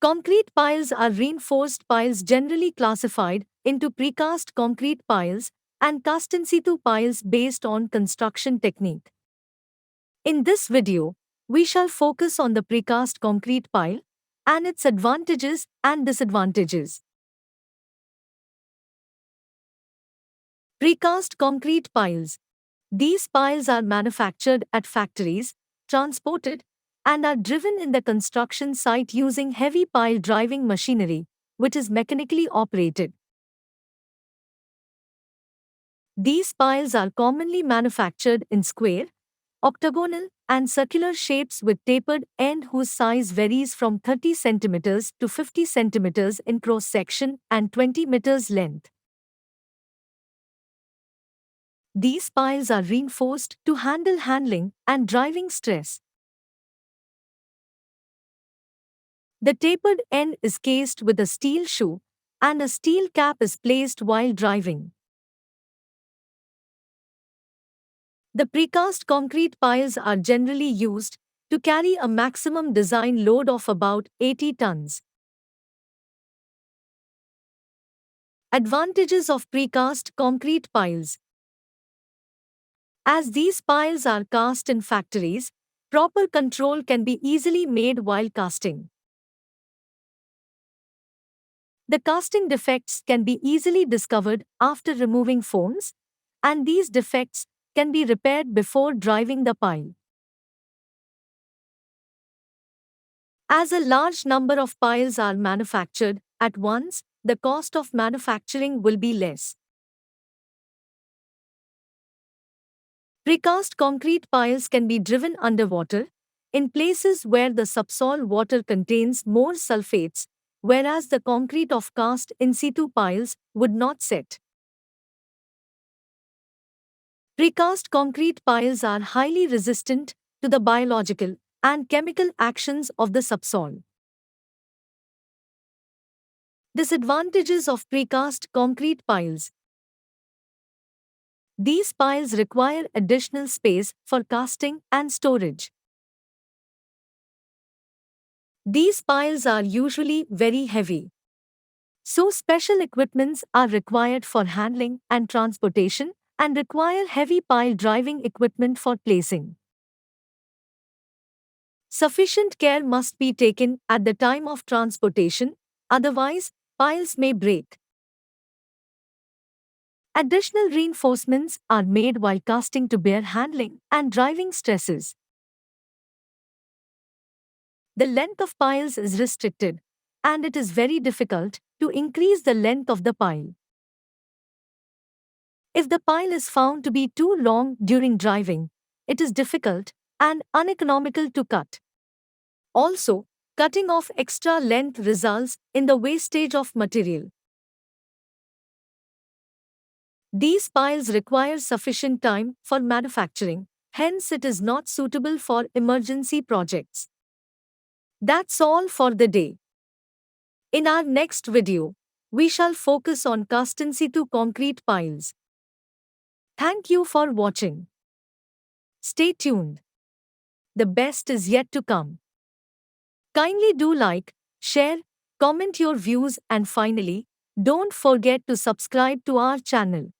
Concrete piles are reinforced piles generally classified into precast concrete piles and cast in situ piles based on construction technique. In this video, we shall focus on the precast concrete pile and its advantages and disadvantages. Precast concrete piles. These piles are manufactured at factories, transported, and are driven in the construction site using heavy pile driving machinery, which is mechanically operated. These piles are commonly manufactured in square, octagonal, and circular shapes with tapered end whose size varies from 30 cm to 50 cm in cross section and 20 meters length. These piles are reinforced to handle handling and driving stress. The tapered end is cased with a steel shoe, and a steel cap is placed while driving. The precast concrete piles are generally used to carry a maximum design load of about 80 tons. Advantages of precast concrete piles. As these piles are cast in factories, proper control can be easily made while casting. The casting defects can be easily discovered after removing foams, and these defects can be repaired before driving the pile. As a large number of piles are manufactured at once, the cost of manufacturing will be less. Precast concrete piles can be driven underwater in places where the subsoil water contains more sulfates, whereas the concrete of cast in situ piles would not set. Precast concrete piles are highly resistant to the biological and chemical actions of the subsoil. Disadvantages of precast concrete piles. These piles require additional space for casting and storage. These piles are usually very heavy, so special equipments are required for handling and transportation and require heavy pile driving equipment for placing. Sufficient care must be taken at the time of transportation, otherwise, piles may break. Additional reinforcements are made while casting to bear handling and driving stresses. The length of piles is restricted, and it is very difficult to increase the length of the pile. If the pile is found to be too long during driving, it is difficult and uneconomical to cut. Also, cutting off extra length results in the wastage of material. These piles require sufficient time for manufacturing, hence it is not suitable for emergency projects. That's all for the day. In our next video, we shall focus on cast in situ concrete piles. Thank you for watching. Stay tuned. The best is yet to come. Kindly do like, share, comment your views and finally, don't forget to subscribe to our channel.